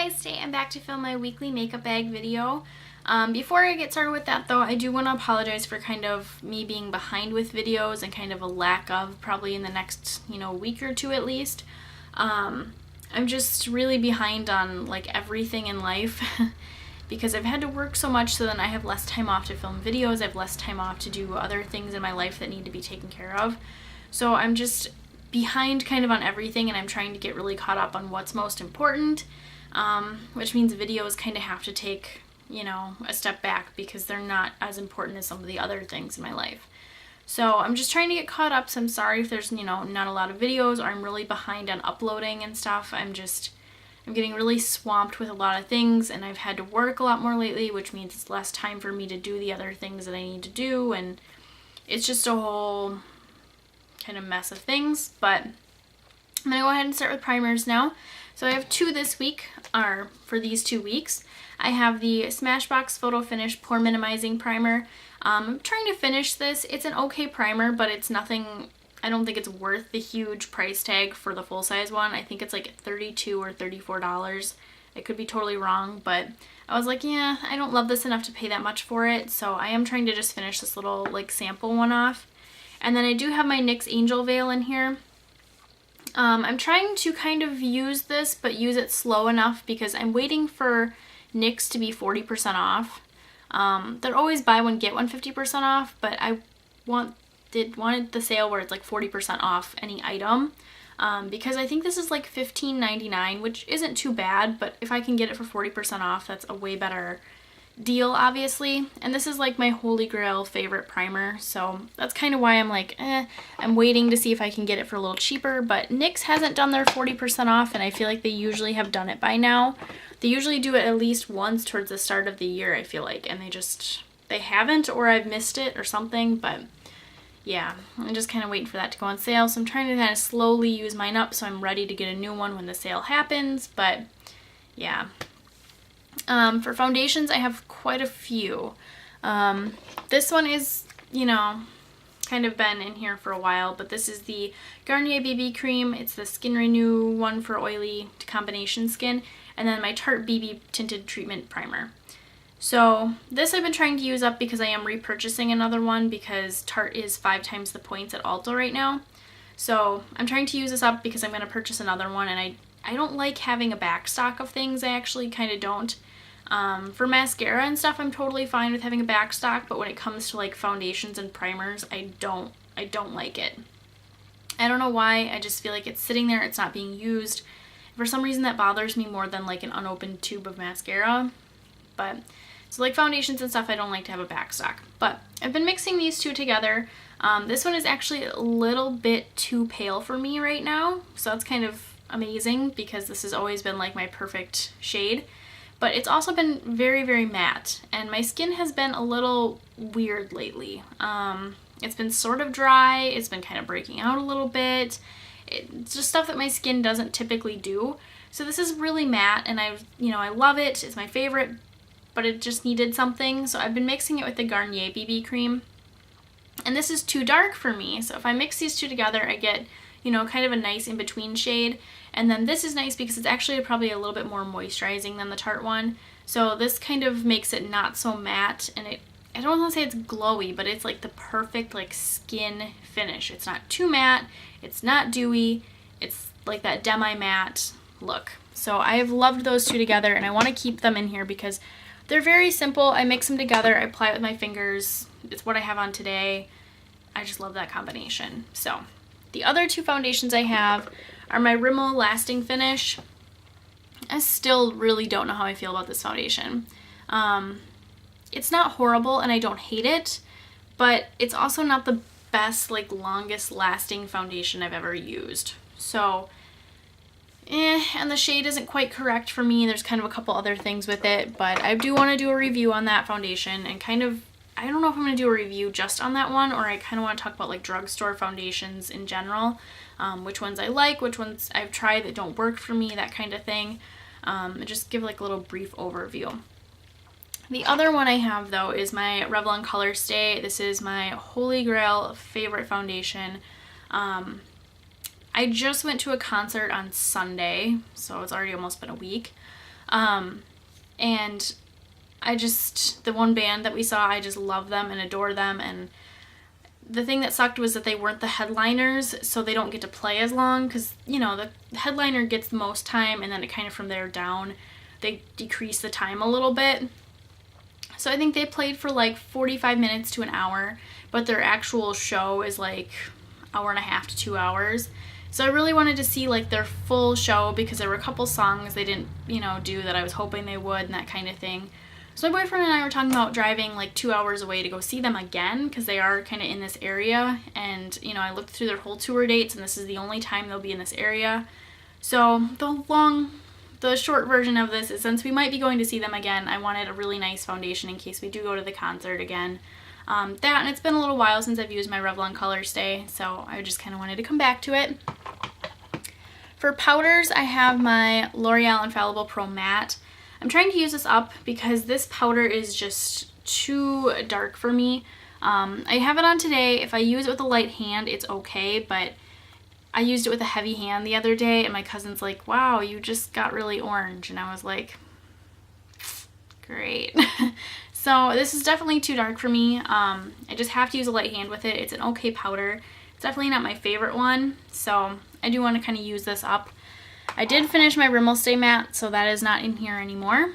guys, today I'm back to film my weekly makeup bag video. Before I get started with that though, I do want to apologize for kind of me being behind with videos and kind of a lack of probably in the next, week or two at least. I'm just really behind on like everything in life because I've had to work so much, so then I have less time off to film videos, I have less time off to do other things in my life that need to be taken care of. So I'm just behind kind of on everything, and I'm trying to get really caught up on what's most important, which means videos kind of have to take, a step back because they're not as important as some of the other things in my life. So I'm just trying to get caught up, so I'm sorry if there's, not a lot of videos or I'm really behind on uploading and stuff. I'm getting really swamped with a lot of things, and I've had to work a lot more lately, which means it's less time for me to do the other things that I need to do, and it's just a whole kind of mess of things. But I'm gonna go ahead and start with primers now. So I have two this week, or for these 2 weeks. I have the Smashbox Photo Finish Pore Minimizing Primer. I'm trying to finish this. It's an okay primer, but it's nothing, I don't think it's worth the huge price tag for the full-size one. I think it's like $32 or $34. I could be totally wrong, but I was like, yeah, I don't love this enough to pay that much for it, so I am trying to just finish this little like sample one off. And then I do have my NYX Angel Veil in here. I'm trying to kind of use this, but use it slow enough because I'm waiting for NYX to be 40% off. They're always buy one get one 50% off, but I wanted the sale where it's like 40% off any item, because I think this is like $15.99, which isn't too bad, but if I can get it for 40% off, that's a way better deal, obviously. And this is like my holy grail favorite primer, so that's kind of why I'm like, I'm waiting to see if I can get it for a little cheaper. But NYX hasn't done their 40% off, and I feel like they usually have done it by now. They usually do it at least once towards the start of the year, I feel like, and they haven't, or I've missed it or something. But yeah, I'm just kind of waiting for that to go on sale, so I'm trying to kind of slowly use mine up so I'm ready to get a new one when the sale happens. But yeah. For foundations, I have quite a few. This one is, kind of been in here for a while, but this is the Garnier BB Cream. It's the Skin Renew one for oily to combination skin, and then my Tarte BB Tinted Treatment Primer. So this I've been trying to use up because I am repurchasing another one because Tarte is 5 times the points at Ulta right now. So I'm trying to use this up because I'm going to purchase another one, and I don't like having a back stock of things. I actually kind of don't. For mascara and stuff, I'm totally fine with having a back stock, but when it comes to like foundations and primers, I don't like it. I don't know why, I just feel like it's sitting there, it's not being used. For some reason that bothers me more than like an unopened tube of mascara. But, so like foundations and stuff, I don't like to have a back stock. But I've been mixing these two together. This one is actually a little bit too pale for me right now, so that's kind of amazing because this has always been like my perfect shade. But it's also been very, very matte, and my skin has been a little weird lately. It's been sort of dry, it's been kind of breaking out a little bit. It's just stuff that my skin doesn't typically do. So this is really matte, and I love it, it's my favorite, but it just needed something. So I've been mixing it with the Garnier BB Cream. And this is too dark for me, so if I mix these two together, I get, kind of a nice in-between shade. And then this is nice because it's actually probably a little bit more moisturizing than the Tarte one. So this kind of makes it not so matte, and I don't want to say it's glowy, but it's like the perfect like skin finish. It's not too matte, it's not dewy, it's like that demi-matte look. So I've loved those two together, and I want to keep them in here because they're very simple. I mix them together, I apply it with my fingers. It's what I have on today. I just love that combination. So the other two foundations I have are my Rimmel Lasting Finish. I still really don't know how I feel about this foundation. It's not horrible and I don't hate it, but it's also not the best, like longest lasting foundation I've ever used. So, and the shade isn't quite correct for me. There's kind of a couple other things with it, but I do want to do a review on that foundation and kind of, I don't know if I'm going to do a review just on that one, or I kind of want to talk about like drugstore foundations in general. Which ones I like, which ones I've tried that don't work for me, that kind of thing. Just give like a little brief overview. The other one I have though is my Revlon Color Stay. This is my holy grail favorite foundation. I I just went to a concert on Sunday, so it's already almost been a week. And the one band that we saw, I just love them and adore them. And the thing that sucked was that they weren't the headliners, so they don't get to play as long because, the headliner gets the most time, and then it kind of from there down, they decrease the time a little bit. So I think they played for like 45 minutes to an hour, but their actual show is like hour and a half to 2 hours. So I really wanted to see like their full show because there were a couple songs they didn't, do that I was hoping they would and that kind of thing. So my boyfriend and I were talking about driving like 2 hours away to go see them again because they are kind of in this area. And, I looked through their whole tour dates and this is the only time they'll be in this area. So the short version of this is since we might be going to see them again, I wanted a really nice foundation in case we do go to the concert again. And it's been a little while since I've used my Revlon Color Stay, so I just kind of wanted to come back to it. For powders, I have my L'Oreal Infallible Pro Matte. I'm trying to use this up because this powder is just too dark for me. I have it on today. If I use it with a light hand, it's okay, but I used it with a heavy hand the other day, and my cousin's like, wow, you just got really orange. And I was like, great. So this is definitely too dark for me. I just have to use a light hand with it. It's an okay powder. It's definitely not my favorite one, so I do want to kind of use this up. I did finish my Rimmel Stay Matte, so that is not in here anymore.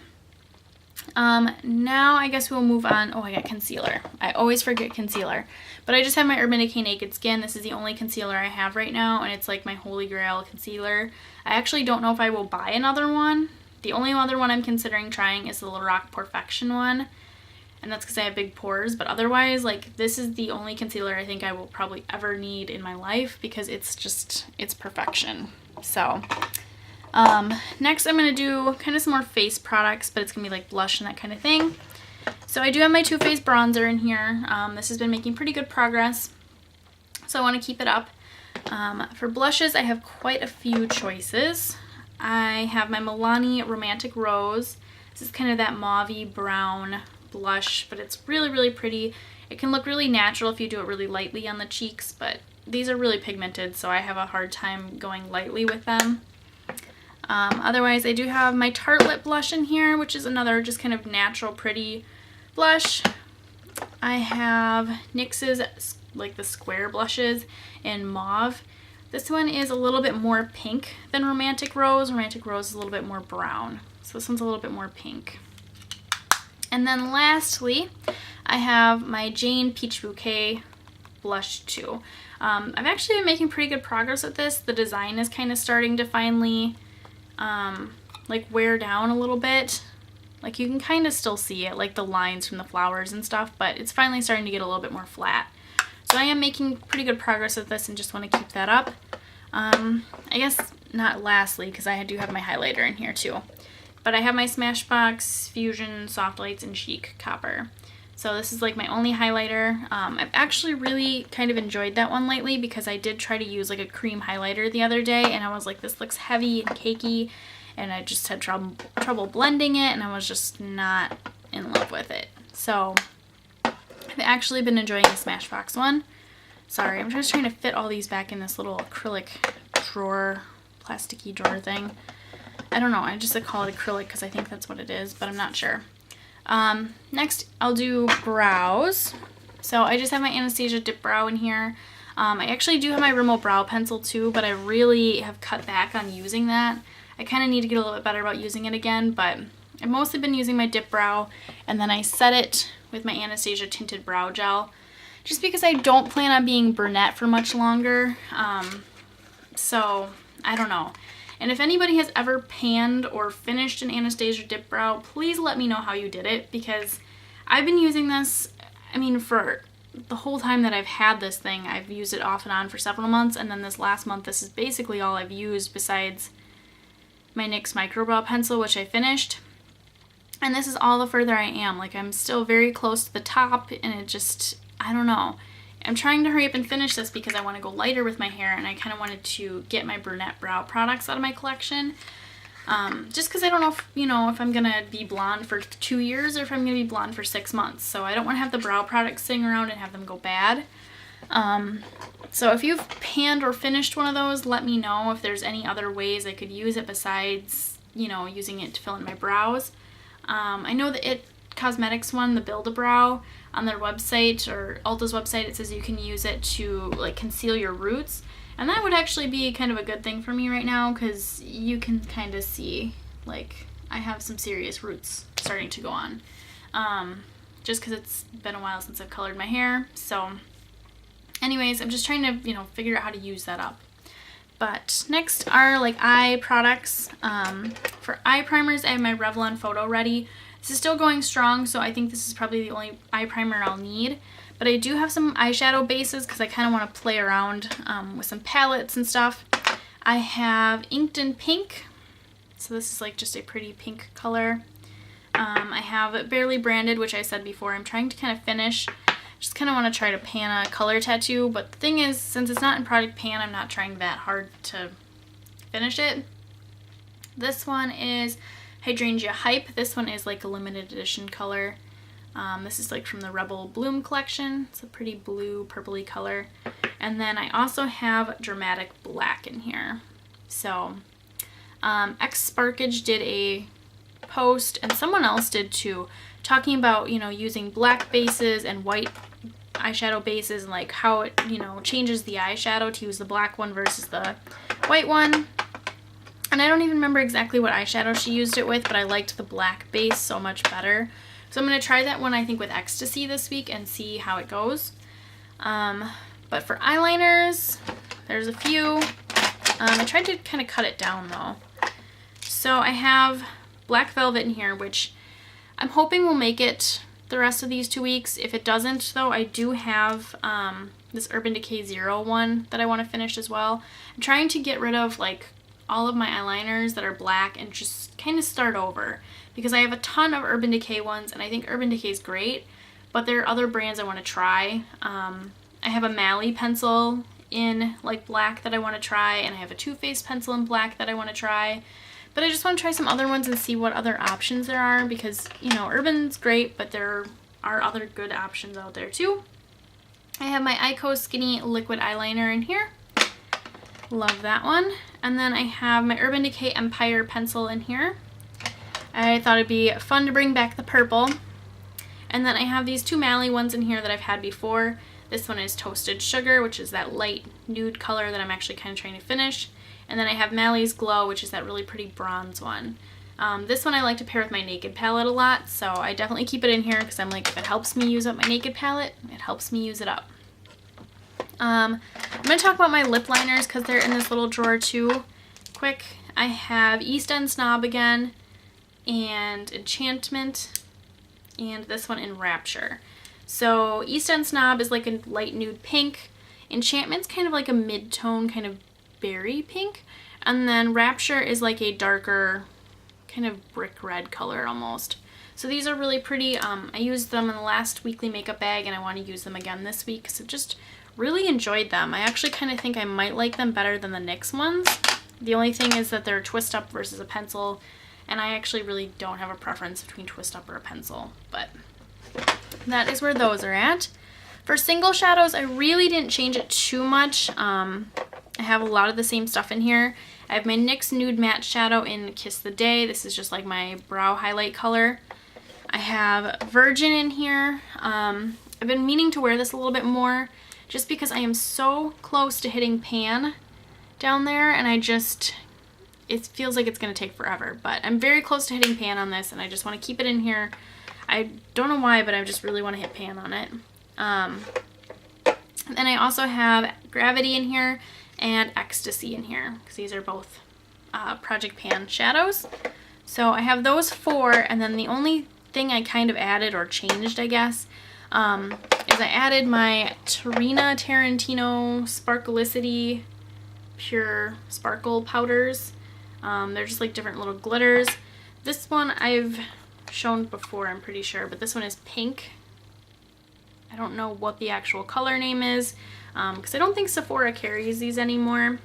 Now I guess we'll move on. Oh, I got concealer. I always forget concealer. But I just have my Urban Decay Naked Skin. This is the only concealer I have right now, and it's like my holy grail concealer. I actually don't know if I will buy another one. The only other one I'm considering trying is the Lorac Perfection one, and that's because I have big pores. But otherwise, like, this is the only concealer I think I will probably ever need in my life because it's perfection. So next I'm going to do kind of some more face products, but it's going to be like blush and that kind of thing. So I do have my Too Faced bronzer in here. This has been making pretty good progress, so I want to keep it up. For blushes, I have quite a few choices. I have my Milani Romantic Rose. This is kind of that mauvey brown blush, but it's really, really pretty. It can look really natural if you do it really lightly on the cheeks, but these are really pigmented, so I have a hard time going lightly with them. Otherwise, I do have my Tarte Lip Blush in here, which is another just kind of natural, pretty blush. I have NYX's, like the square blushes in mauve. This one is a little bit more pink than Romantic Rose. Romantic Rose is a little bit more brown, so this one's a little bit more pink. And then lastly, I have my Jane Peach Bouquet blush too. I've actually been making pretty good progress with this. The design is kind of starting to finally like wear down a little bit. Like you can kind of still see it, like the lines from the flowers and stuff, but it's finally starting to get a little bit more flat. So I am making pretty good progress with this and just want to keep that up. I guess not lastly, because I do have my highlighter in here too. But I have my Smashbox Fusion Soft Lights in Chic Copper. So this is like my only highlighter. I've actually really kind of enjoyed that one lately because I did try to use like a cream highlighter the other day and I was like, this looks heavy and cakey, and I just had trouble blending it, and I was just not in love with it. So I've actually been enjoying the Smashbox one. Sorry, I'm just trying to fit all these back in this little acrylic drawer, plasticky drawer thing. I don't know, I just call it acrylic because I think that's what it is, but I'm not sure. Next, I'll do brows. So I just have my Anastasia Dip Brow in here. I actually do have my Rimmel Brow Pencil too, but I really have cut back on using that. I kind of need to get a little bit better about using it again, but I've mostly been using my Dip Brow, and then I set it with my Anastasia Tinted Brow Gel, just because I don't plan on being brunette for much longer. So I don't know. And if anybody has ever panned or finished an Anastasia Dip Brow, please let me know how you did it, because I've been using this, I mean, for the whole time that I've had this thing. I've used it off and on for several months, and then this last month, this is basically all I've used besides my NYX Micro Brow Pencil, which I finished. And this is all the further I am. Like, I'm still very close to the top, and it just, I don't know. I'm trying to hurry up and finish this because I want to go lighter with my hair, and I kind of wanted to get my brunette brow products out of my collection. Just because I don't know if, if I'm going to be blonde for 2 years or if I'm going to be blonde for 6 months. So I don't want to have the brow products sitting around and have them go bad. So if you've panned or finished one of those, let me know if there's any other ways I could use it besides, you know, using it to fill in my brows. I know the It Cosmetics one, the Build-A-Brow, on their website or Ulta's website, it says you can use it to like conceal your roots. And that would actually be kind of a good thing for me right now because you can kind of see like I have some serious roots starting to go on. Just because it's been a while since I've colored my hair. So anyways, I'm just trying to, you know, figure out how to use that up. But next are like eye products. For eye primers, I have my Revlon Photo Ready. This is still going strong, so I think this is probably the only eye primer I'll need. But I do have some eyeshadow bases because I kind of want to play around with some palettes and stuff. I have Inked in Pink. So this is like just a pretty pink color. I have Barely Branded, which I said before I'm trying to kind of finish. Just kind of want to try to pan a color tattoo, but the thing is, since it's not in Product Pan, I'm not trying that hard to finish it. This one is Hydrangea Hype. This one is like a limited edition color. This is like from the Rebel Bloom collection. It's a pretty blue, purpley color. And then I also have Dramatic Black in here. So, X Sparkage did a post, and someone else did too, talking about, you know, using black bases and white eyeshadow bases and like how it, you know, changes the eyeshadow to use the black one versus the white one. And I don't even remember exactly what eyeshadow she used it with, but I liked the black base so much better. So I'm going to try that one, I think, with Ecstasy this week and see how it goes. But for eyeliners, there's a few. I tried to kind of cut it down though. So I have Black Velvet in here, which I'm hoping will make it the rest of these 2 weeks. If it doesn't, though, I do have this Urban Decay Zero one that I want to finish as well. I'm trying to get rid of like all of my eyeliners that are black and just kind of start over because I have a ton of Urban Decay ones and I think Urban Decay is great, but there are other brands I want to try. I have a Mally pencil in like black that I want to try, and I have a Too Faced pencil in black that I want to try. But I just want to try some other ones and see what other options there are because, you know, Urban's great, but there are other good options out there too. I have my Eyeko Skinny Liquid Eyeliner in here. Love that one. And then I have my Urban Decay Empire pencil in here. I thought it'd be fun to bring back the purple. And then I have these two Mally ones in here that I've had before. This one is Toasted Sugar, which is that light nude color that I'm actually kind of trying to finish. And then I have Mally's Glow, which is that really pretty bronze one. This one I like to pair with my Naked palette a lot, so I definitely keep it in here because I'm like, if it helps me use up my Naked palette, it helps me use it up. I'm going to talk about my lip liners because they're in this little drawer too. Quick, I have East End Snob again, and Enchantment, and this one in Rapture. So East End Snob is like a light nude pink. Enchantment's kind of like a mid-tone kind of berry pink, and then Rapture is like a darker kind of brick red color almost. So these are really pretty. I used them in the last weekly makeup bag and I want to use them again this week, so just really enjoyed them. I actually kind of think I might like them better than the NYX ones. The only thing is that they're twist up versus a pencil, and I actually really don't have a preference between twist up or a pencil, but that is where those are at. For single shadows, I really didn't change it too much. I have a lot of the same stuff in here. I have my NYX Nude Matte Shadow in Kiss the Day. This is just like my brow highlight color. I have Virgin in here. I've been meaning to wear this a little bit more just because I am so close to hitting pan down there, and it feels like it's going to take forever, but I'm very close to hitting pan on this and I just want to keep it in here. I don't know why, but I just really want to hit pan on it. Then I also have Gravity in here and Ecstasy in here because these are both Project Pan shadows. So I have those four, and then the only thing I kind of added or changed, I guess, is I added my Tarina Tarantino Sparklicity Pure Sparkle powders. They're just like different little glitters. This one I've shown before, I'm pretty sure, but this one is pink. I don't know what the actual color name is because I don't think Sephora carries these anymore.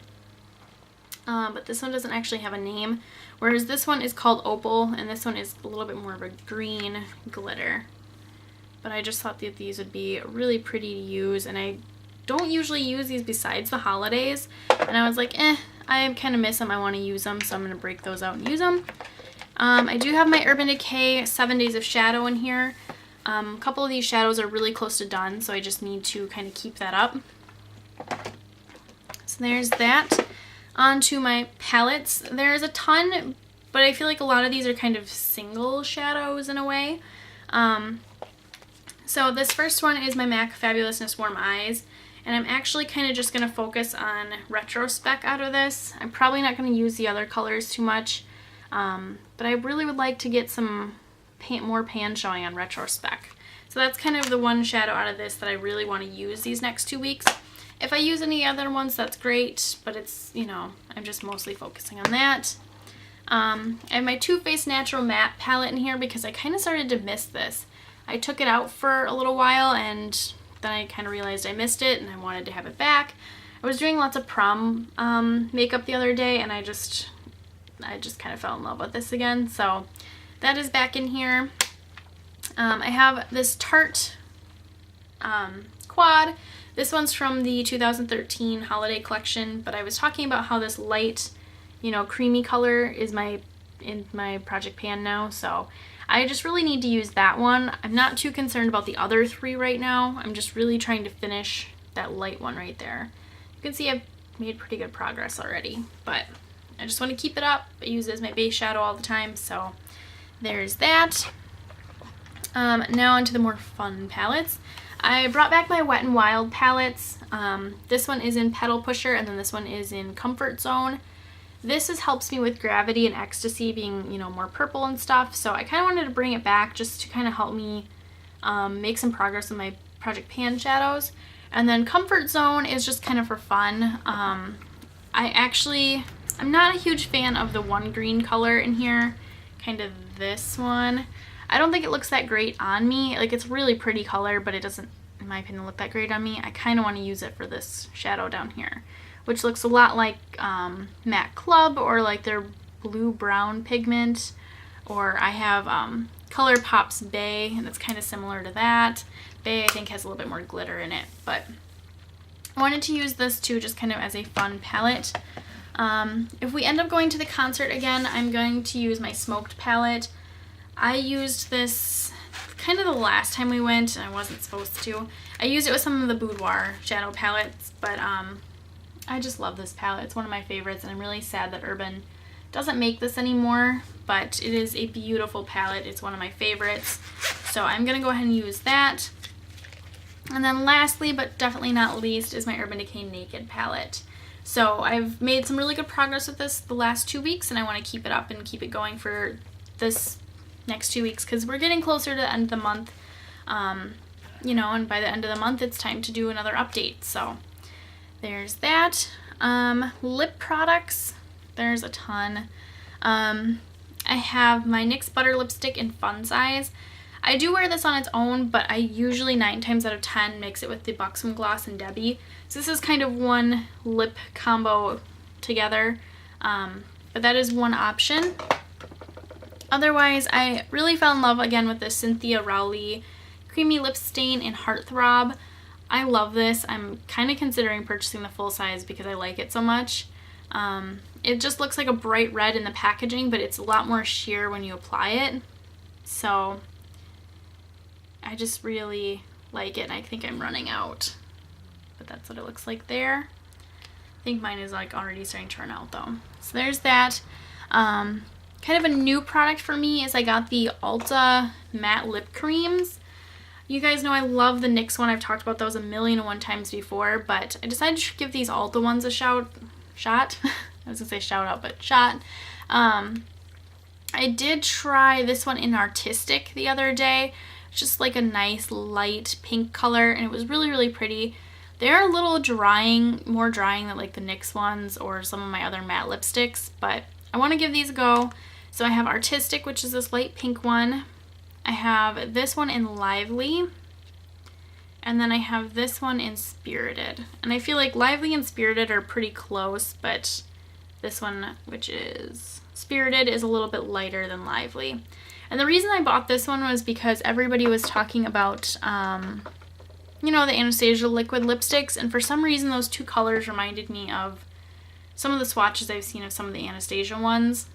But this one doesn't actually have a name, whereas this one is called Opal, and this one is a little bit more of a green glitter. But I just thought that these would be really pretty to use, and I don't usually use these besides the holidays. And I was like, I kind of miss them. I want to use them, so I'm going to break those out and use them. I do have my Urban Decay 7 Days of Shadow in here. A couple of these shadows are really close to done, so I just need to kind of keep that up. So there's that. On to my palettes. There's a ton, but I feel like a lot of these are kind of single shadows in a way. So this first one is my MAC Fabulousness Warm Eyes, and I'm actually kind of just going to focus on Retro Spec out of this. I'm probably not going to use the other colors too much, but I really would like to get some more pan showing on Retro Spec. So that's kind of the one shadow out of this that I really want to use these next 2 weeks. If I use any other ones, that's great, but it's, you know, I'm just mostly focusing on that. I have my Too Faced Natural Matte palette in here because I kind of started to miss this. I took it out for a little while and then I kind of realized I missed it and I wanted to have it back. I was doing lots of prom makeup the other day and I just kind of fell in love with this again. So that is back in here. I have this Tarte quad. This one's from the 2013 holiday collection, but I was talking about how this light, you know, creamy color is in my project pan now, so I just really need to use that one. I'm not too concerned about the other 3 right now. I'm just really trying to finish that light one right there. You can see I've made pretty good progress already, but I just want to keep it up. I use it as my base shadow all the time, so there's that. Now onto the more fun palettes. I brought back my Wet n Wild palettes. This one is in Petal Pusher, and then this one is in Comfort Zone. This helps me with Gravity and Ecstasy being, you know, more purple and stuff, so I kind of wanted to bring it back just to kind of help me make some progress with my Project Pan shadows. And then Comfort Zone is just kind of for fun. I'm not a huge fan of the one green color in here, kind of this one. I don't think it looks that great on me. Like, it's really pretty color, but it doesn't, in my opinion, look that great on me. I kind of want to use it for this shadow down here, which looks a lot like MAC Club or like their blue-brown pigment. Or I have ColourPop's Bay, and it's kind of similar to that. Bay, I think, has a little bit more glitter in it, but I wanted to use this too just kind of as a fun palette. If we end up going to the concert again, I'm going to use my Smoked palette. I used this kind of the last time we went, and I wasn't supposed to. I used it with some of the Boudoir shadow palettes, but I just love this palette. It's one of my favorites, and I'm really sad that Urban doesn't make this anymore, but it is a beautiful palette. It's one of my favorites, so I'm going to go ahead and use that. And then lastly, but definitely not least, is my Urban Decay Naked palette. So I've made some really good progress with this the last 2 weeks, and I want to keep it up and keep it going for this next 2 weeks because we're getting closer to the end of the month, you know, and by the end of the month it's time to do another update. So there's that. Lip products, there's a ton. I have my NYX Butter Lipstick in Fun Size. I do wear this on its own, but I usually 9 times out of 10 mix it with the Buxom Gloss and Debbie. So this is kind of one lip combo together, but that is one option. Otherwise, I really fell in love again with the Cynthia Rowley Creamy Lip Stain in Heartthrob. I love this. I'm kind of considering purchasing the full size because I like it so much. It just looks like a bright red in the packaging, but it's a lot more sheer when you apply it. So I just really like it, and I think I'm running out. But that's what it looks like there. I think mine is like already starting to run out though. So there's that. Kind of a new product for me is I got the Ulta Matte Lip Creams. You guys know I love the NYX one. I've talked about those 1,000,001 times before, but I decided to give these Ulta ones a shot. I was gonna say shout out, but shot. I did try this one in Artistic the other day. It's just like a nice light pink color, and it was really, really pretty. They're a little drying, more drying than like the NYX ones or some of my other matte lipsticks, but I want to give these a go. So I have Artistic, which is this light pink one. I have this one in Lively. And then I have this one in Spirited. And I feel like Lively and Spirited are pretty close, but this one, which is Spirited, is a little bit lighter than Lively. And the reason I bought this one was because everybody was talking about you know, the Anastasia liquid lipsticks, and for some reason those two colors reminded me of some of the swatches I've seen of some of the Anastasia ones.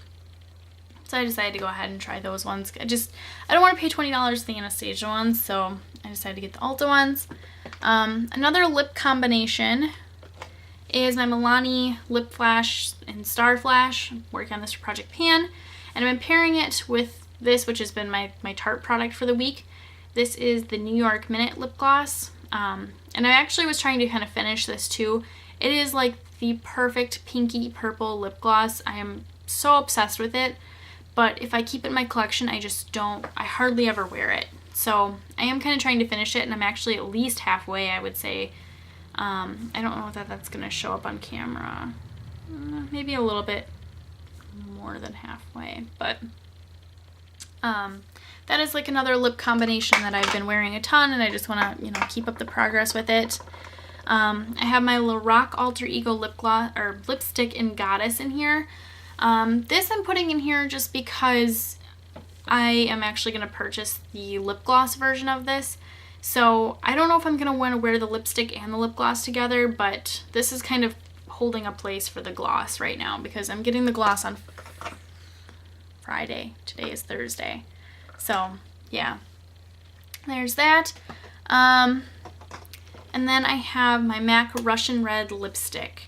So I decided to go ahead and try those ones. I don't want to pay $20 for the Anastasia ones, so I decided to get the Ulta ones. Another lip combination is my Milani Lip Flash and Star Flash. I'm working on this for Project Pan, and I've been pairing it with this, which has been my Tarte product for the week. This is the New York Minute Lip Gloss, and I actually was trying to kind of finish this too. It is like the perfect pinky purple lip gloss. I am so obsessed with it, but if I keep it in my collection, I hardly ever wear it. So I am kind of trying to finish it, and I'm actually at least halfway, I would say. I don't know if that's going to show up on camera. Maybe a little bit more than halfway, but that is like another lip combination that I've been wearing a ton, and I just want to, you know, keep up the progress with it. I have my Lorac Alter Ego lip gloss or lipstick in Goddess in here. This I'm putting in here just because I am actually going to purchase the lip gloss version of this. So I don't know if I'm going to want to wear the lipstick and the lip gloss together, but this is kind of holding a place for the gloss right now because I'm getting the gloss on Friday. Today is Thursday. So yeah, there's that. And then I have my MAC Russian Red lipstick.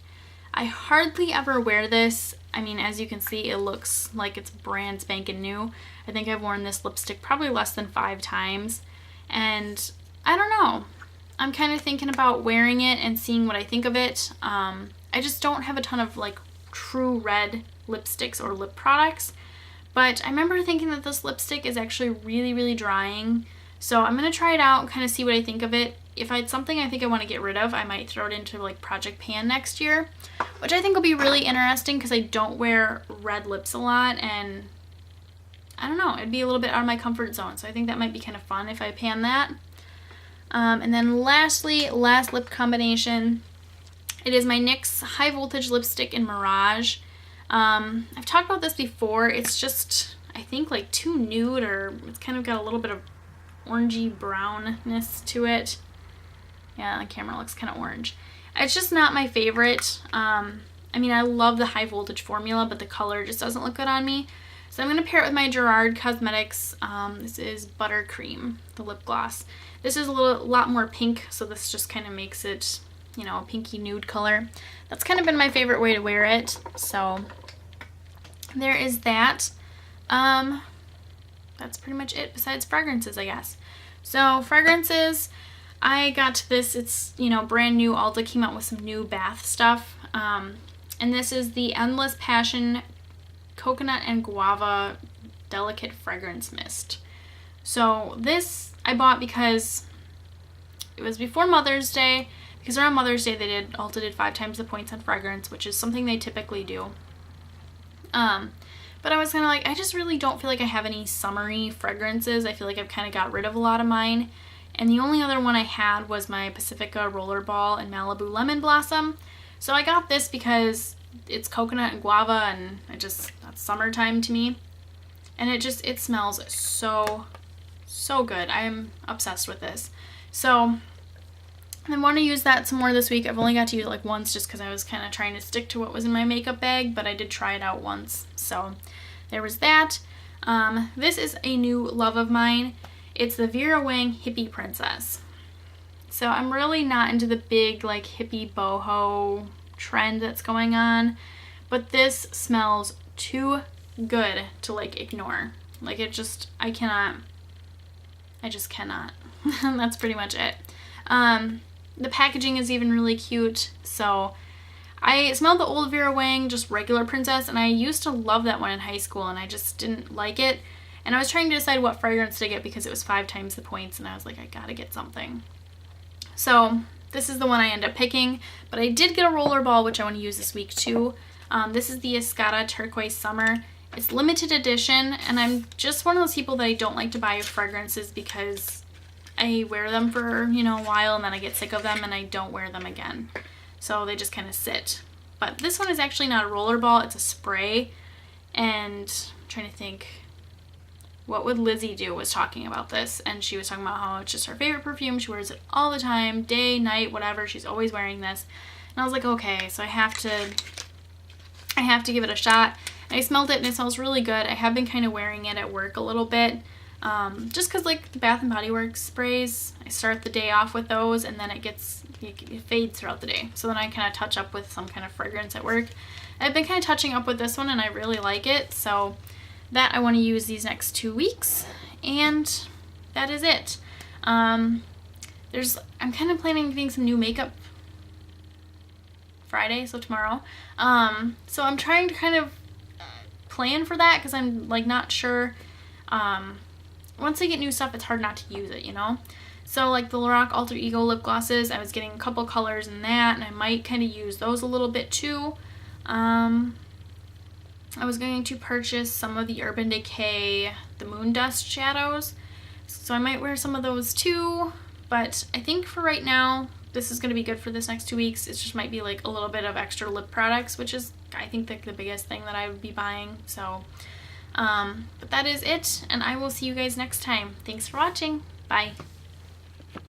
I hardly ever wear this. I mean, as you can see, it looks like it's brand spanking new. I think I've worn this lipstick probably less than 5 times. And I don't know. I'm kind of thinking about wearing it and seeing what I think of it. I just don't have a ton of like true red lipsticks or lip products. But I remember thinking that this lipstick is actually really, really drying. So I'm going to try it out and kind of see what I think of it. If it's something I think I want to get rid of, I might throw it into like Project Pan next year, which I think will be really interesting because I don't wear red lips a lot, and I don't know, it'd be a little bit out of my comfort zone. So I think that might be kind of fun if I pan that. And then lastly, last lip combination, it is my NYX High Voltage Lipstick in Mirage. I've talked about this before. It's just, I think, like too nude, or it's kind of got a little bit of orangey brownness to it. Yeah, the camera looks kind of orange. It's just not my favorite. I mean, I love the High Voltage formula, but the color just doesn't look good on me. So I'm going to pair it with my Gerard Cosmetics. This is Buttercream, the lip gloss. This is a lot more pink, so this just kind of makes it, you know, a pinky nude color. That's kind of been my favorite way to wear it. So there is that. That's pretty much it besides fragrances, I guess. So fragrances, I got this, it's, you know, brand new. Ulta came out with some new bath stuff. And this is the Endless Passion Coconut and Guava Delicate Fragrance Mist. So this I bought because it was before Mother's Day. Because around Mother's Day Ulta did 5 times the points on fragrance, which is something they typically do. But I was kind of like, I just really don't feel like I have any summery fragrances. I feel like I've kind of got rid of a lot of mine. And the only other one I had was my Pacifica Rollerball and Malibu Lemon Blossom. So I got this because it's coconut and guava, and that's summertime to me. And it smells so good. I'm obsessed with this. So I want to use that some more this week. I've only got to use it like once just because I was kind of trying to stick to what was in my makeup bag, but I did try it out once. So there was that. This is a new love of mine. It's the Vera Wang Hippie Princess. So I'm really not into the big like hippie boho trend that's going on, but this smells too good to like ignore. Like I just cannot. That's pretty much it. The packaging is even really cute. So I smelled the old Vera Wang, just regular Princess, and I used to love that one in high school, and I just didn't like it. And I was trying to decide what fragrance to get because it was 5 times the points, and I was like, I gotta get something. So this is the one I ended up picking, but I did get a Rollerball, which I want to use this week too. This is the Escada Turquoise Summer. It's limited edition, and I'm just one of those people that I don't like to buy fragrances because I wear them for, you know, a while, and then I get sick of them and I don't wear them again. So they just kind of sit. But this one is actually not a Rollerball, it's a spray. And I'm trying to think. What Would Lizzie Do was talking about this, and she was talking about how it's just her favorite perfume. She wears it all the time, day, night, whatever. She's always wearing this. And I was like, okay, so I have to give it a shot. And I smelled it and it smells really good. I have been kind of wearing it at work a little bit. Just because like the Bath & Body Works sprays, I start the day off with those and then it fades throughout the day. So then I kind of touch up with some kind of fragrance at work. I've been kind of touching up with this one and I really like it. So that I want to use these next 2 weeks, and that is it. I'm kind of planning on getting some new makeup Friday, so tomorrow. So I'm trying to kind of plan for that because I'm like not sure. Once I get new stuff, it's hard not to use it, you know? So like the Lorac Alter Ego lip glosses, I was getting a couple colors in that, and I might kind of use those a little bit too. I was going to purchase some of the Urban Decay, the Moon Dust shadows, so I might wear some of those too, but I think for right now, this is going to be good for this next 2 weeks. It just might be like a little bit of extra lip products, which is, I think, the biggest thing that I would be buying, so, but that is it, and I will see you guys next time. Thanks for watching. Bye.